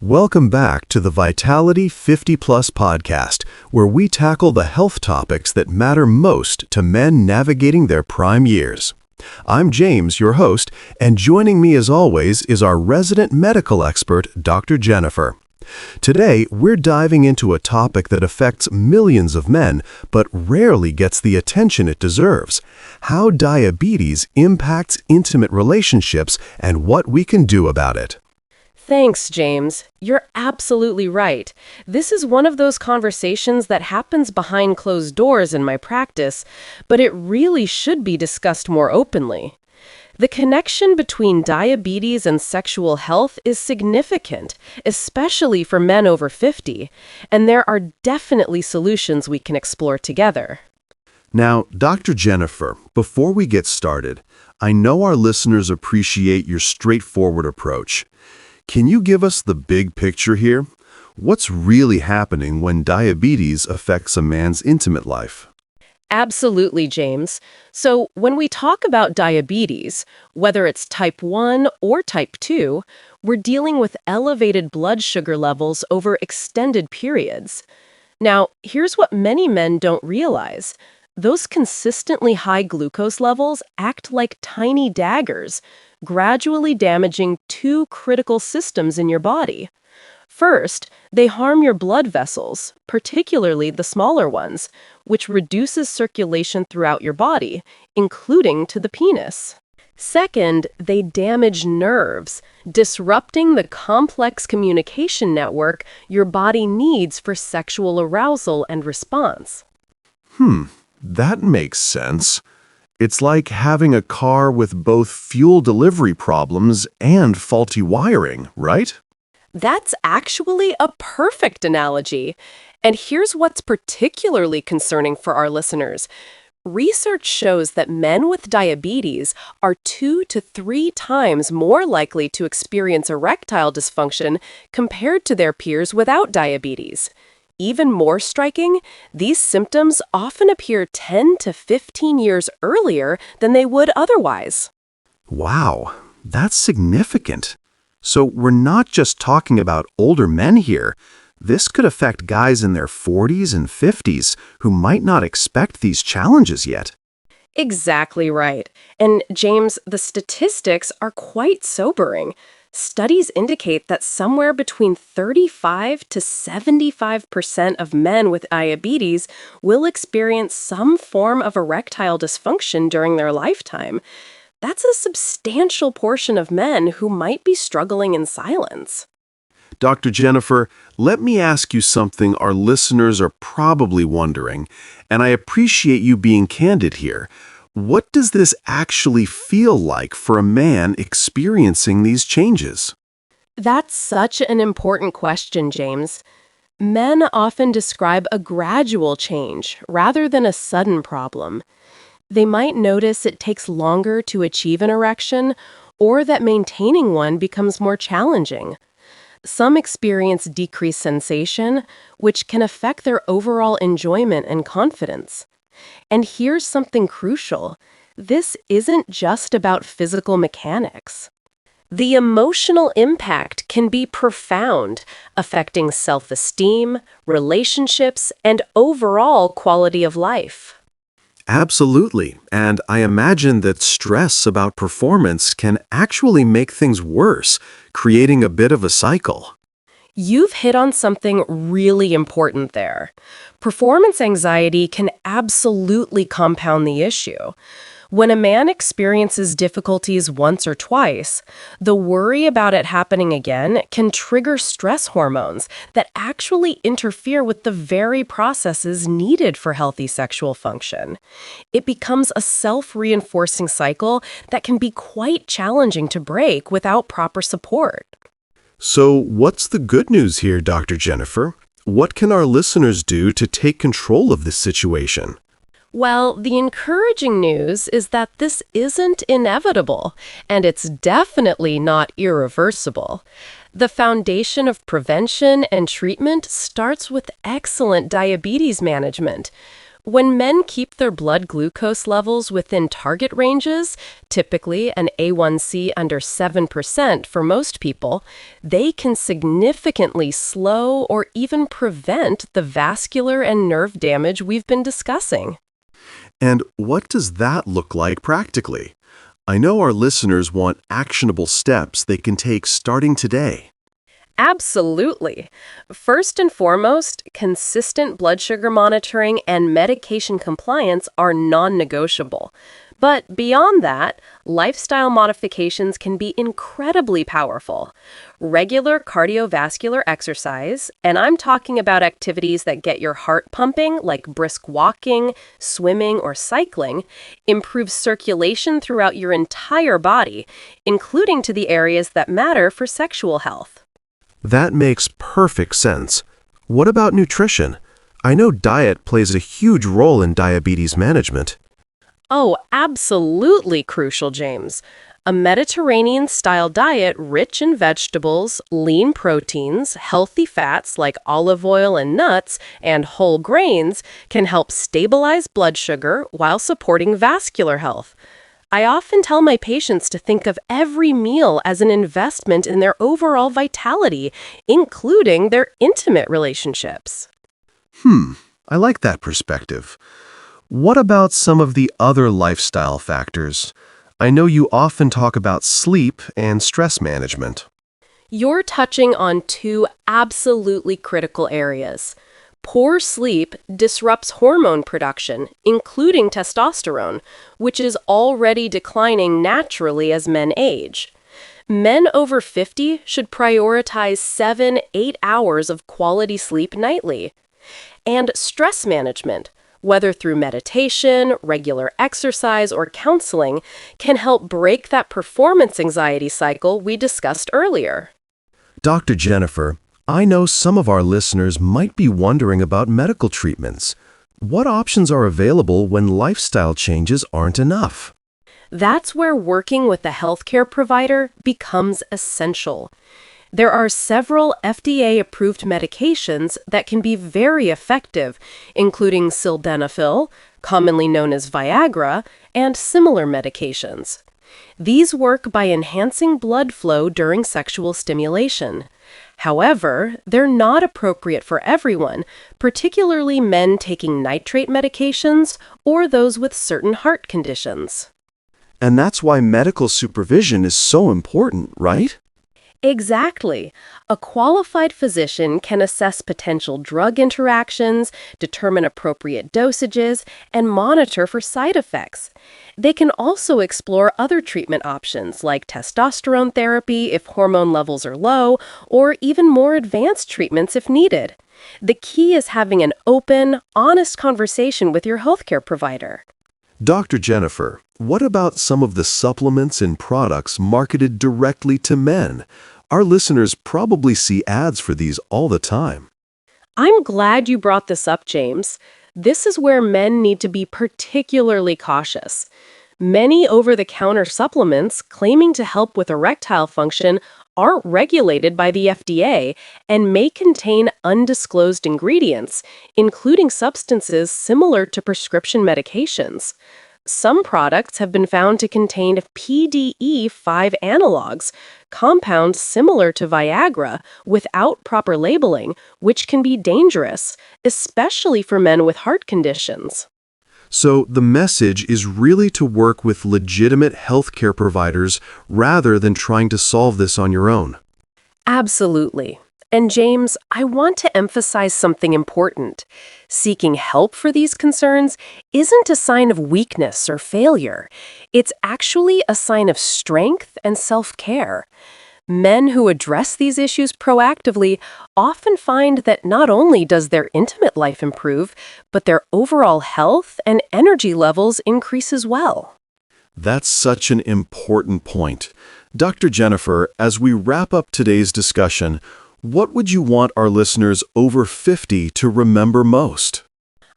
Welcome back to the Vitality 50 Plus podcast, where we tackle the health topics that matter most to men navigating their prime years. I'm James, your host, and joining me as always is our resident medical expert, Dr. Jennifer. Today, we're diving into a topic that affects millions of men, but rarely gets the attention it deserves: how diabetes impacts intimate relationships and what we can do about it. Thanks, James. You're absolutely right. This is one of those conversations that happens behind closed doors in my practice, but it really should be discussed more openly. The connection between diabetes and sexual health is significant, especially for men over 50, and there are definitely solutions we can explore together. Now, Dr. Jennifer, before we get started, I know our listeners appreciate your straightforward approach. Can you give us the big picture here? What's really happening when diabetes affects a man's intimate life? Absolutely, James. So when we talk about diabetes, whether it's type 1 or type 2, we're dealing with elevated blood sugar levels over extended periods. Now, here's what many men don't realize. Those consistently high glucose levels act like tiny daggers, gradually damaging two critical systems in your body. First, they harm your blood vessels, particularly the smaller ones, which reduces circulation throughout your body, including to the penis. Second, they damage nerves, disrupting the complex communication network your body needs for sexual arousal and response. That makes sense. It's like having a car with both fuel delivery problems and faulty wiring, right? That's actually a perfect analogy. And here's what's particularly concerning for our listeners. Research shows that men with diabetes are 2 to 3 times more likely to experience erectile dysfunction compared to their peers without diabetes. Even more striking, these symptoms often appear 10 to 15 years earlier than they would otherwise. Wow, that's significant. So we're not just talking about older men here. This could affect guys in their 40s and 50s who might not expect these challenges yet. Exactly right. And James, the statistics are quite sobering. Studies indicate that somewhere between 35 to 75% of men with diabetes will experience some form of erectile dysfunction during their lifetime. That's a substantial portion of men who might be struggling in silence. Dr. Jennifer, let me ask you something our listeners are probably wondering, and I appreciate you being candid here. What does this actually feel like for a man experiencing these changes? That's such an important question, James. Men often describe a gradual change rather than a sudden problem. They might notice it takes longer to achieve an erection, or that maintaining one becomes more challenging. Some experience decreased sensation, which can affect their overall enjoyment and confidence. And here's something crucial. This isn't just about physical mechanics. The emotional impact can be profound, affecting self-esteem, relationships, and overall quality of life. Absolutely, and I imagine that stress about performance can actually make things worse, creating a bit of a cycle. You've hit on something really important there. Performance anxiety can absolutely compound the issue. When a man experiences difficulties once or twice, the worry about it happening again can trigger stress hormones that actually interfere with the very processes needed for healthy sexual function. It becomes a self-reinforcing cycle that can be quite challenging to break without proper support. So what's the good news here, Dr. Jennifer? What can our listeners do to take control of this situation? Well, the encouraging news is that this isn't inevitable, and it's definitely not irreversible. The foundation of prevention and treatment starts with excellent diabetes management. When men keep their blood glucose levels within target ranges, typically an A1C under 7% for most people, they can significantly slow or even prevent the vascular and nerve damage we've been discussing. And what does that look like practically? I know our listeners want actionable steps they can take starting today. Absolutely. First and foremost, consistent blood sugar monitoring and medication compliance are non-negotiable. But beyond that, lifestyle modifications can be incredibly powerful. Regular cardiovascular exercise, and I'm talking about activities that get your heart pumping, like brisk walking, swimming, or cycling, improves circulation throughout your entire body, including to the areas that matter for sexual health. That makes perfect sense. What about nutrition? I know diet plays a huge role in diabetes management. Oh, absolutely crucial, James. A Mediterranean-style diet rich in vegetables, lean proteins, healthy fats like olive oil and nuts, and whole grains can help stabilize blood sugar while supporting vascular health. I often tell my patients to think of every meal as an investment in their overall vitality, including their intimate relationships. I like that perspective. What about some of the other lifestyle factors? I know you often talk about sleep and stress management. You're touching on two absolutely critical areas. Poor sleep disrupts hormone production, including testosterone, which is already declining naturally as men age. Men over 50 should prioritize 7-8 hours of quality sleep nightly. And stress management, whether through meditation, regular exercise, or counseling, can help break that performance anxiety cycle we discussed earlier. Dr. Jennifer, I know some of our listeners might be wondering about medical treatments. What options are available when lifestyle changes aren't enough? That's where working with a healthcare provider becomes essential. There are several FDA-approved medications that can be very effective, including sildenafil, commonly known as Viagra, and similar medications. These work by enhancing blood flow during sexual stimulation. However, they're not appropriate for everyone, particularly men taking nitrate medications or those with certain heart conditions. And that's why medical supervision is so important, right? Exactly. A qualified physician can assess potential drug interactions, determine appropriate dosages, and monitor for side effects. They can also explore other treatment options like testosterone therapy if hormone levels are low, or even more advanced treatments if needed. The key is having an open, honest conversation with your healthcare provider. Dr. Jennifer, what about some of the supplements and products marketed directly to men? Our listeners probably see ads for these all the time. I'm glad you brought this up, James. This is where men need to be particularly cautious. Many over-the-counter supplements claiming to help with erectile function aren't regulated by the FDA and may contain undisclosed ingredients, including substances similar to prescription medications. Some products have been found to contain PDE5 analogs, compounds similar to Viagra, without proper labeling, which can be dangerous, especially for men with heart conditions. So the message is really to work with legitimate healthcare providers rather than trying to solve this on your own. Absolutely. And James, I want to emphasize something important. Seeking help for these concerns isn't a sign of weakness or failure. It's actually a sign of strength and self-care. Men who address these issues proactively often find that not only does their intimate life improve, but their overall health and energy levels increase as well. That's such an important point. Dr. Jennifer, as we wrap up today's discussion, what would you want our listeners over 50 to remember most?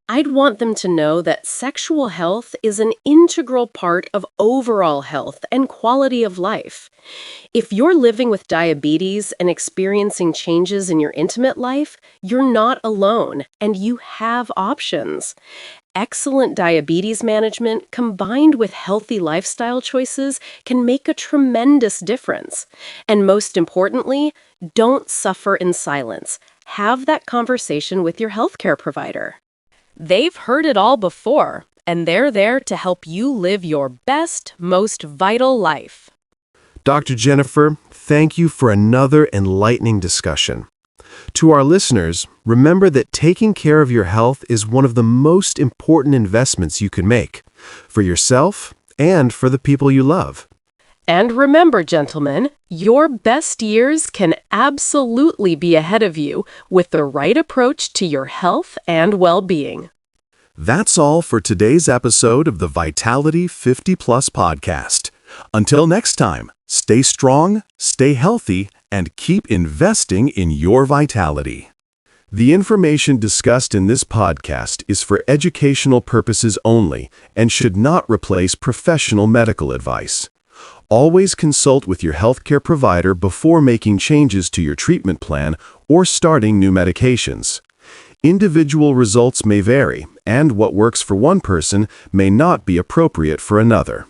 I'd want them to know that sexual health is an integral part of overall health and quality of life. If you're living with diabetes and experiencing changes in your intimate life, you're not alone and you have options. Excellent diabetes management combined with healthy lifestyle choices can make a tremendous difference. And most importantly, don't suffer in silence. Have that conversation with your healthcare provider. They've heard it all before, and they're there to help you live your best, most vital life. Dr. Jennifer, thank you for another enlightening discussion. To our listeners, remember that taking care of your health is one of the most important investments you can make, for yourself and for the people you love. And remember, gentlemen, your best years can absolutely be ahead of you with the right approach to your health and well-being. That's all for today's episode of the Vitality 50 Plus podcast. Until next time, stay strong, stay healthy, and keep investing in your vitality. The information discussed in this podcast is for educational purposes only and should not replace professional medical advice. Always consult with your healthcare provider before making changes to your treatment plan or starting new medications. Individual results may vary, and what works for one person may not be appropriate for another.